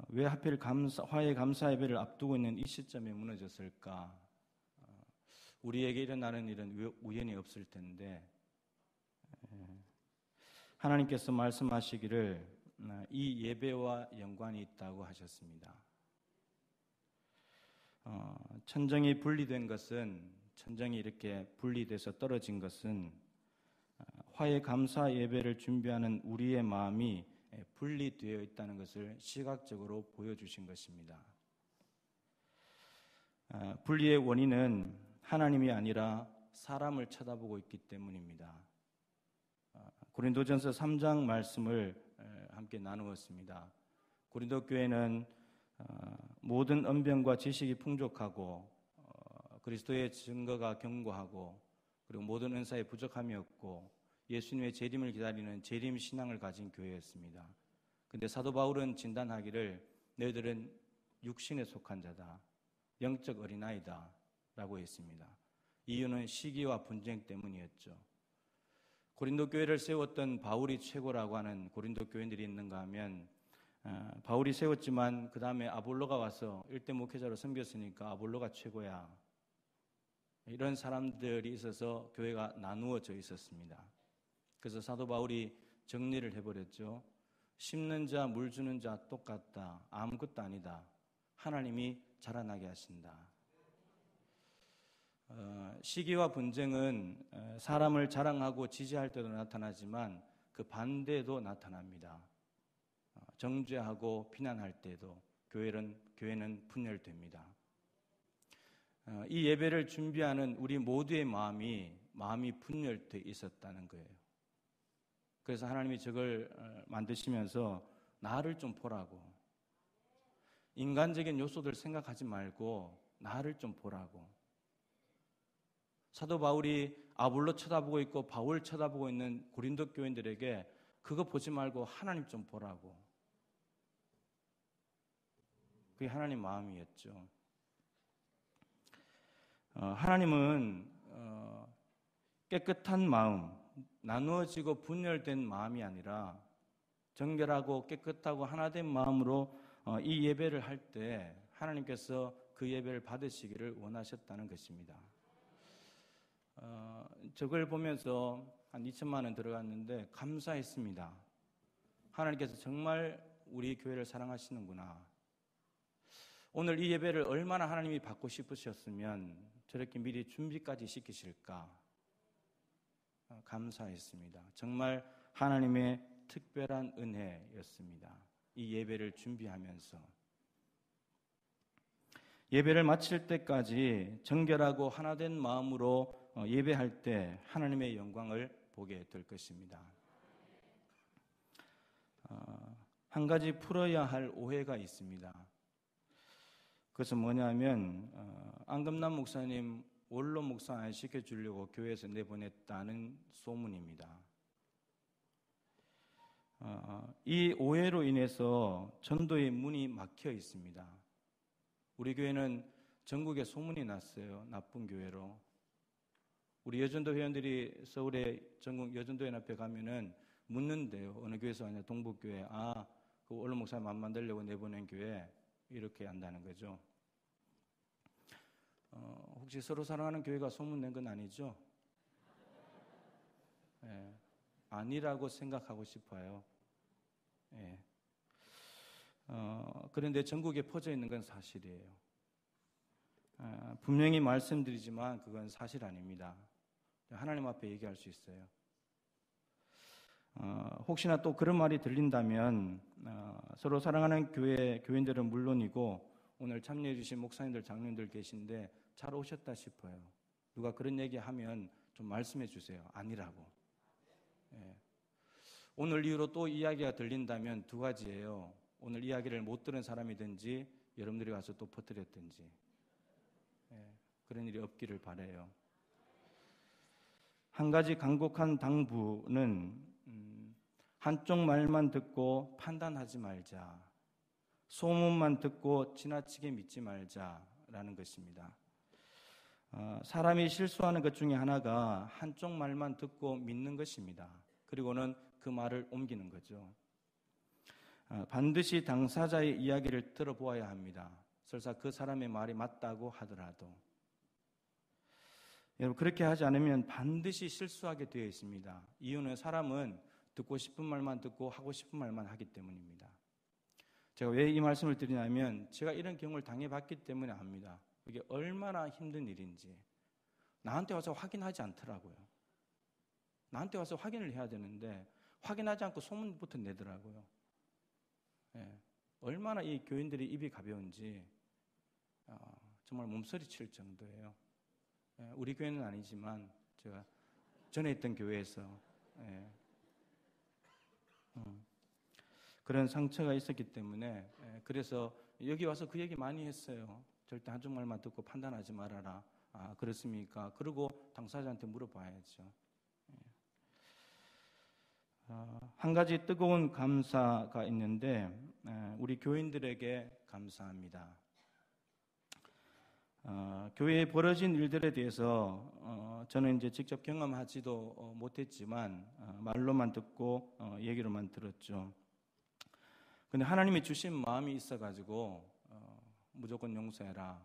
왜 하필 화해 감사 예배를 앞두고 있는 이 시점에 무너졌을까? 우리에게 일어나는 일은 우연히 없을 텐데 하나님께서 말씀하시기를 이 예배와 연관이 있다고 하셨습니다. 천정이 분리된 것은, 천정이 이렇게 분리돼서 떨어진 것은 화해 감사 예배를 준비하는 우리의 마음이 분리되어 있다는 것을 시각적으로 보여주신 것입니다. 분리의 원인은 하나님이 아니라 사람을 쳐다보고 있기 때문입니다. 고린도전서 3장 말씀을 함께 나누었습니다. 고린도 교회는 모든 언변과 지식이 풍족하고 그리스도의 증거가 견고하고 그리고 모든 은사에 부족함이 없고 예수님의 재림을 기다리는 재림 신앙을 가진 교회였습니다. 그런데 사도 바울은 진단하기를 너희들은 육신에 속한 자다, 영적 어린아이다 라고 했습니다. 이유는 시기와 분쟁 때문이었죠. 고린도 교회를 세웠던 바울이 최고라고 하는 고린도 교인들이 있는가 하면 바울이 세웠지만 그 다음에 아볼로가 와서 일대 목회자로 섬겼으니까 아볼로가 최고야, 이런 사람들이 있어서 교회가 나누어져 있었습니다. 그래서 사도 바울이 정리를 해버렸죠. 심는 자, 물 주는 자 똑같다. 아무것도 아니다. 하나님이 자라나게 하신다. 시기와 분쟁은 사람을 자랑하고 지지할 때도 나타나지만 그 반대도 나타납니다. 정죄하고 비난할 때도 교회는 분열됩니다. 이 예배를 준비하는 우리 모두의 마음이 분열돼 있었다는 거예요. 그래서 하나님이 저걸 만드시면서 나를 좀 보라고, 인간적인 요소들 생각하지 말고 나를 좀 보라고. 사도 바울이 아볼로 쳐다보고 있고 바울 쳐다보고 있는 고린도 교인들에게 그거 보지 말고 하나님 좀 보라고. 그게 하나님 마음이었죠. 하나님은 깨끗한 마음, 나누어지고 분열된 마음이 아니라 정결하고 깨끗하고 하나된 마음으로 이 예배를 할 때 하나님께서 그 예배를 받으시기를 원하셨다는 것입니다. 저걸 보면서 한 2천만 원 들어갔는데 감사했습니다. 하나님께서 정말 우리 교회를 사랑하시는구나. 오늘 이 예배를 얼마나 하나님이 받고 싶으셨으면 저렇게 미리 준비까지 시키실까. 감사했습니다. 정말 하나님의 특별한 은혜였습니다. 이 예배를 준비하면서 예배를 마칠 때까지 정결하고 하나된 마음으로 예배할 때 하나님의 영광을 보게 될 것입니다. 한 가지 풀어야 할 오해가 있습니다. 그것은 뭐냐면 안금남 목사님 원로 목사 안 시켜주려고 교회에서 내보냈다는 소문입니다. 이 오해로 인해서 전도의 문이 막혀 있습니다. 우리 교회는 전국에 소문이 났어요. 나쁜 교회로. 우리 여전도 회원들이 서울의 전국 여전도회 앞에 가면은 묻는데요. 어느 교회에서 왔냐? 동북교회. 그 원로 목사 맘 만들려고 내보낸 교회. 이렇게 한다는 거죠. 혹시 서로 사랑하는 교회가 소문낸 건 아니죠? 예, 아니라고 생각하고 싶어요. 예. 그런데 전국에 퍼져 있는 건 사실이에요. 분명히 말씀드리지만 그건 사실 아닙니다. 하나님 앞에 얘기할 수 있어요. 혹시나 또 그런 말이 들린다면 서로 사랑하는 교인들은 물론이고 오늘 참여해 주신 목사님들, 장로님들 계신데 잘 오셨다 싶어요. 누가 그런 얘기하면 좀 말씀해 주세요. 아니라고. 예. 오늘 이후로 또 이야기가 들린다면 두 가지예요. 오늘 이야기를 못 들은 사람이든지 여러분들이 와서 또 퍼뜨렸든지. 예. 그런 일이 없기를 바라요. 한 가지 간곡한 당부는 한쪽 말만 듣고 판단하지 말자. 소문만 듣고 지나치게 믿지 말자라는 것입니다. 사람이 실수하는 것 중에 하나가 한쪽 말만 듣고 믿는 것입니다. 그리고는 그 말을 옮기는 거죠. 반드시 당사자의 이야기를 들어보아야 합니다. 설사 그 사람의 말이 맞다고 하더라도. 여러분, 그렇게 하지 않으면 반드시 실수하게 되어 있습니다. 이유는 사람은 듣고 싶은 말만 듣고 하고 싶은 말만 하기 때문입니다. 제가 왜 이 말씀을 드리냐면 제가 이런 경험을 당해봤기 때문에 압니다. 이게 얼마나 힘든 일인지. 나한테 와서 확인하지 않더라고요. 나한테 와서 확인을 해야 되는데 확인하지 않고 소문부터 내더라고요. 예, 얼마나 이 교인들이 입이 가벼운지 정말 몸서리 칠 정도예요. 예, 우리 교회는 아니지만 제가 전에 있던 교회에서 그런 상처가 있었기 때문에 그래서 여기 와서 그 얘기 많이 했어요. 절대 한쪽 말만 듣고 판단하지 말아라. 그렇습니까? 그리고 당사자한테 물어봐야죠. 한 가지 뜨거운 감사가 있는데 우리 교인들에게 감사합니다. 교회에 벌어진 일들에 대해서 저는 이제 직접 경험하지도 못했지만 말로만 듣고 얘기로만 들었죠. 근데 하나님이 주신 마음이 있어가지고 무조건 용서해라.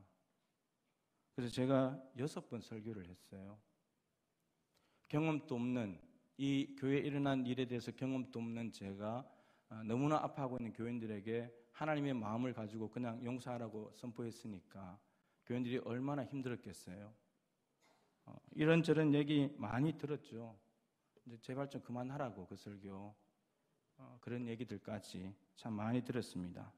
그래서 제가 6번 설교를 했어요. 경험도 없는 이 교회에 일어난 일에 대해서 경험도 없는 제가 너무나 아파하고 있는 교인들에게 하나님의 마음을 가지고 그냥 용서하라고 선포했으니까 교인들이 얼마나 힘들었겠어요. 이런저런 얘기 많이 들었죠. 이제 제발 좀 그만하라고 그 설교. 그런 얘기들까지 참 많이 들었습니다.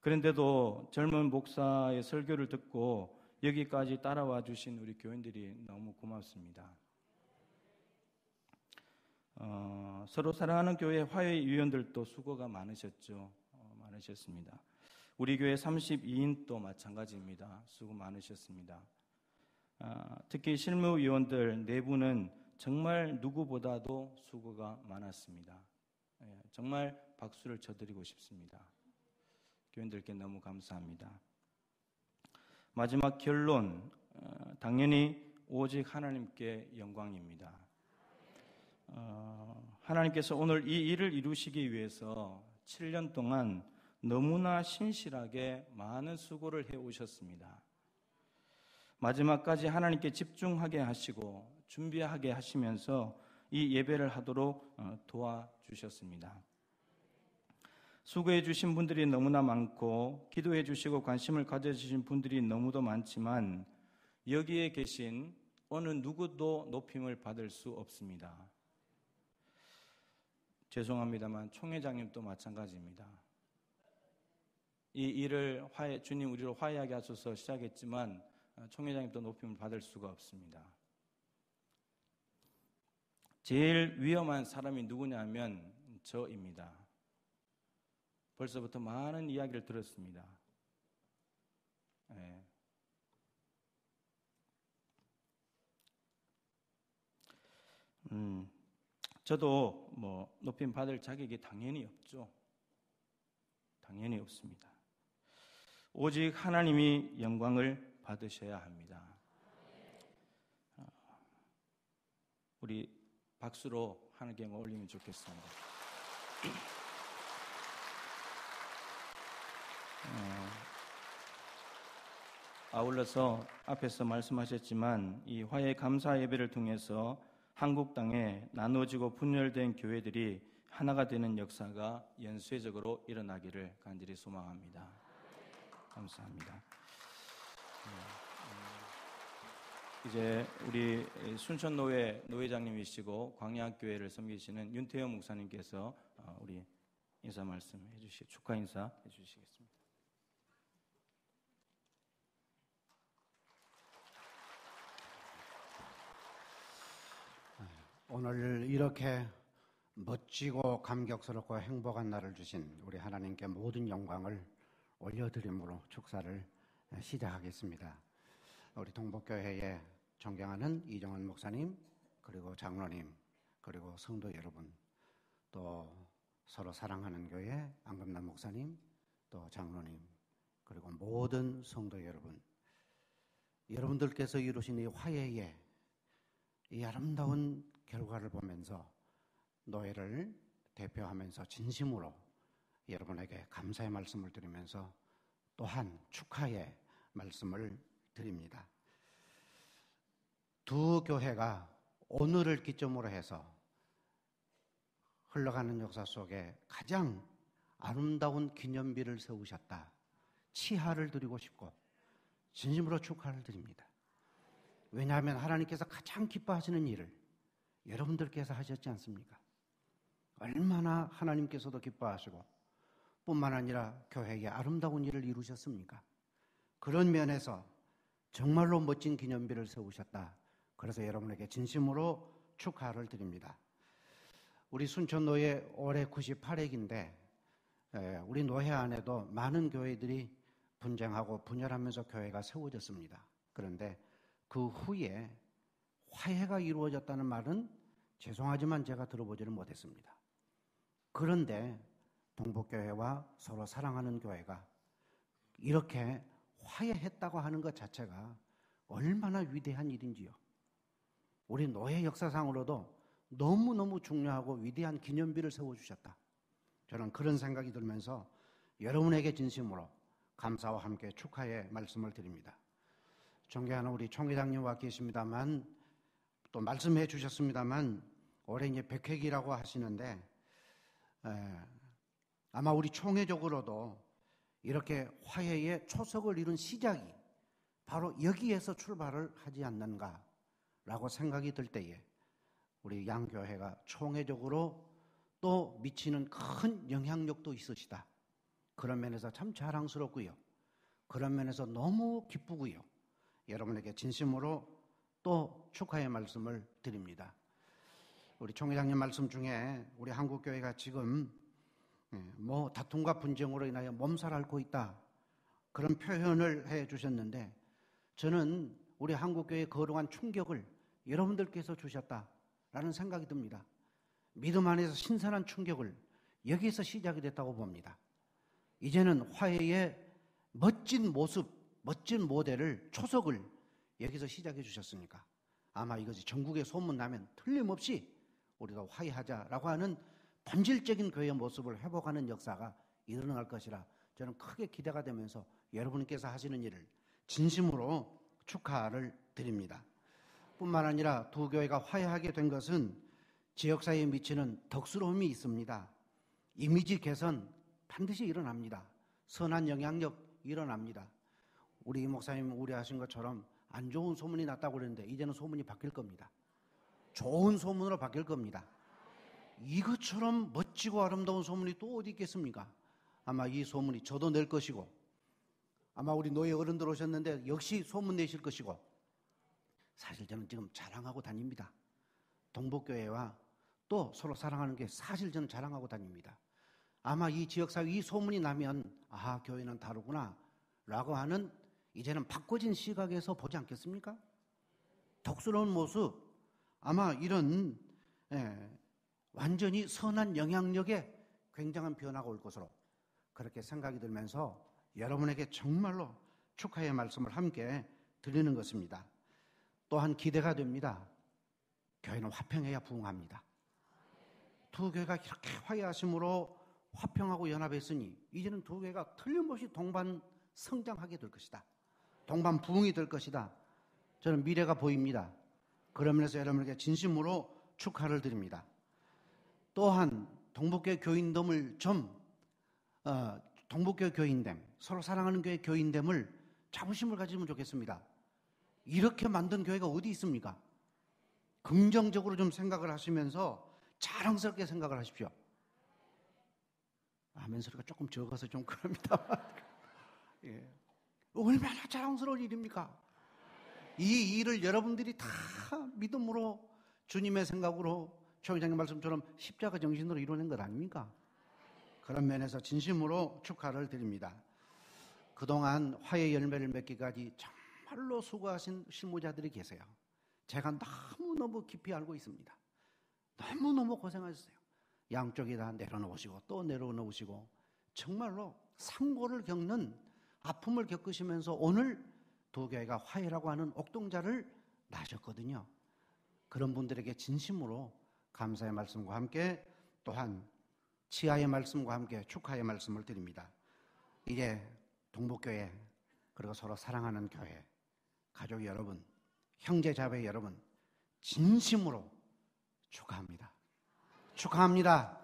그런데도 젊은 목사의 설교를 듣고 여기까지 따라와 주신 우리 교인들이 너무 고맙습니다. 서로 사랑하는 교회 화해위원들도 수고가 많으셨죠. 많으셨습니다. 우리 교회 32인도 마찬가지입니다. 수고 많으셨습니다. 특히 실무위원들 4분은 정말 누구보다도 수고가 많았습니다. 정말 박수를 쳐드리고 싶습니다. 교인들께 너무 감사합니다. 마지막 결론, 당연히 오직 하나님께 영광입니다. 하나님께서 오늘 이 일을 이루시기 위해서 7년 동안 너무나 신실하게 많은 수고를 해오셨습니다. 마지막까지 하나님께 집중하게 하시고 준비하게 하시면서 이 예배를 하도록 도와주셨습니다. 수고해 주신 분들이 너무나 많고 기도해 주시고 관심을 가져주신 분들이 너무도 많지만 여기에 계신 어느 누구도 높임을 받을 수 없습니다. 죄송합니다만 총회장님도 마찬가지입니다. 이 일을 주님 우리로 화해하게 하소서 시작했지만 총회장님도 높임을 받을 수가 없습니다. 제일 위험한 사람이 누구냐면 저입니다. 벌써부터 많은 이야기를 들었습니다. 저도 뭐 높임 받을 자격이 당연히 없죠. 당연히 없습니다. 오직 하나님이 영광을 받으셔야 합니다. 우리 박수로 하나님께 올리면 좋겠습니다. 아울러서 앞에서 말씀하셨지만 이 화해 감사 예배를 통해서 한국 땅에 나눠지고 분열된 교회들이 하나가 되는 역사가 연쇄적으로 일어나기를 간절히 소망합니다. 감사합니다. 이제 우리 순천노회 노회장님이시고 광야교회를 섬기시는 윤태영 목사님께서 우리 인사 말씀 해주시고 축하 인사 해주시겠습니다. 오늘 이렇게 멋지고 감격스럽고 행복한 날을 주신 우리 하나님께 모든 영광을 올려드림으로 축사를 시작하겠습니다. 우리 동복교회에 존경하는 이정원 목사님, 그리고 장로님, 그리고 성도 여러분, 또 서로 사랑하는 교회 안금남 목사님, 또 장로님, 그리고 모든 성도 여러분, 여러분들께서 이루신 이 화해의 이 아름다운 결과를 보면서 노회를 대표하면서 진심으로 여러분에게 감사의 말씀을 드리면서 또한 축하의 말씀을 드립니다. 두 교회가 오늘을 기점으로 해서 흘러가는 역사 속에 가장 아름다운 기념비를 세우셨다. 치하를 드리고 싶고 진심으로 축하를 드립니다. 왜냐하면 하나님께서 가장 기뻐하시는 일을 여러분들께서 하셨지 않습니까? 얼마나 하나님께서도 기뻐하시고 뿐만 아니라 교회의 아름다운 일을 이루셨습니까? 그런 면에서 정말로 멋진 기념비를 세우셨다. 그래서 여러분에게 진심으로 축하를 드립니다. 우리 순천노회 올해 98회기인데 우리 노회 안에도 많은 교회들이 분쟁하고 분열하면서 교회가 세워졌습니다. 그런데 그 후에 화해가 이루어졌다는 말은 죄송하지만 제가 들어보지는 못했습니다. 그런데 동복교회와 서로 사랑하는 교회가 이렇게 화해했다고 하는 것 자체가 얼마나 위대한 일인지요. 우리 노회 역사상으로도 너무너무 중요하고 위대한 기념비를 세워주셨다. 저는 그런 생각이 들면서 여러분에게 진심으로 감사와 함께 축하의 말씀을 드립니다. 존경하는 우리 총회장님 와 계십니다만 또 말씀해 주셨습니다만 올해 이제 100회기라고 하시는데 아마 우리 총회적으로도 이렇게 화해의 초석을 이룬 시작이 바로 여기에서 출발을 하지 않는가라고 생각이 들 때에 우리 양교회가 총회적으로 또 미치는 큰 영향력도 있으시다. 그런 면에서 참 자랑스럽고요. 그런 면에서 너무 기쁘고요. 여러분에게 진심으로 또 축하의 말씀을 드립니다. 우리 총회장님 말씀 중에 우리 한국교회가 지금 뭐 다툼과 분쟁으로 인하여 몸살 앓고 있다. 그런 표현을 해 주셨는데 저는 우리 한국교회의 거룩한 충격을 여러분들께서 주셨다라는 생각이 듭니다. 믿음 안에서 신선한 충격을 여기서 시작이 됐다고 봅니다. 이제는 화해의 멋진 모습, 멋진 모델을, 초석을 여기서 시작해 주셨으니까 아마 이것이 전국에 소문나면 틀림없이 우리도 화해하자라고 하는 본질적인 교회의 모습을 회복하는 역사가 일어날 것이라 저는 크게 기대가 되면서 여러분께서 하시는 일을 진심으로 축하를 드립니다. 뿐만 아니라 두 교회가 화해하게 된 것은 지역사회에 미치는 덕스러움이 있습니다. 이미지 개선 반드시 일어납니다. 선한 영향력 일어납니다. 우리 목사님 우려하신 것처럼 안 좋은 소문이 났다고 그랬는데 이제는 소문이 바뀔 겁니다. 좋은 소문으로 바뀔 겁니다. 이것처럼 멋지고 아름다운 소문이 또 어디 있겠습니까? 아마 이 소문이 저도 낼 것이고 아마 우리 노예 어른들 오셨는데 역시 소문 내실 것이고 사실 저는 지금 자랑하고 다닙니다. 동복교회와 또 서로 사랑하는 게 사실 저는 자랑하고 다닙니다. 아마 이 지역사회 이 소문이 나면 아 교회는 다르구나 라고 하는 이제는 바꿔진 시각에서 보지 않겠습니까? 덕스러운 모습 아마 이런 완전히 선한 영향력에 굉장한 변화가 올 것으로 그렇게 생각이 들면서 여러분에게 정말로 축하의 말씀을 함께 드리는 것입니다. 또한 기대가 됩니다. 교회는 화평해야 부흥합니다. 두 교회가 이렇게 화해하심으로 화평하고 연합했으니 이제는 두 교회가 틀림없이 동반 성장하게 될 것이다. 동반 부흥이 될 것이다. 저는 미래가 보입니다. 그러면서 여러분에게 진심으로 축하를 드립니다. 또한 동북교회 교인됨을 동북교회 교인됨, 서로 사랑하는 교회 교인됨을 자부심을 가지면 좋겠습니다. 이렇게 만든 교회가 어디 있습니까? 긍정적으로 좀 생각을 하시면서 자랑스럽게 생각을 하십시오. 아멘 소리가 조금 적어서 좀 그럽니다. 예. 얼마나 자랑스러운 일입니까? 이 일을 여러분들이 다 믿음으로 주님의 생각으로 최 회장님 말씀처럼 십자가 정신으로 이루어낸 것 아닙니까? 그런 면에서 진심으로 축하를 드립니다. 그동안 화해 열매를 맺기까지 정말로 수고하신 실무자들이 계세요. 제가 너무너무 깊이 알고 있습니다. 너무너무 고생하셨어요. 양쪽에 다 내려놓으시고 또 내려놓으시고 정말로 상고를 겪는 아픔을 겪으시면서 오늘 두 교회가 화해라고 하는 옥동자를 나셨거든요. 그런 분들에게 진심으로 감사의 말씀과 함께 또한 치하의 말씀과 함께 축하의 말씀을 드립니다. 이제 동북교회 그리고 서로 사랑하는 교회 가족 여러분, 형제자매 여러분 진심으로 축하합니다. 축하합니다.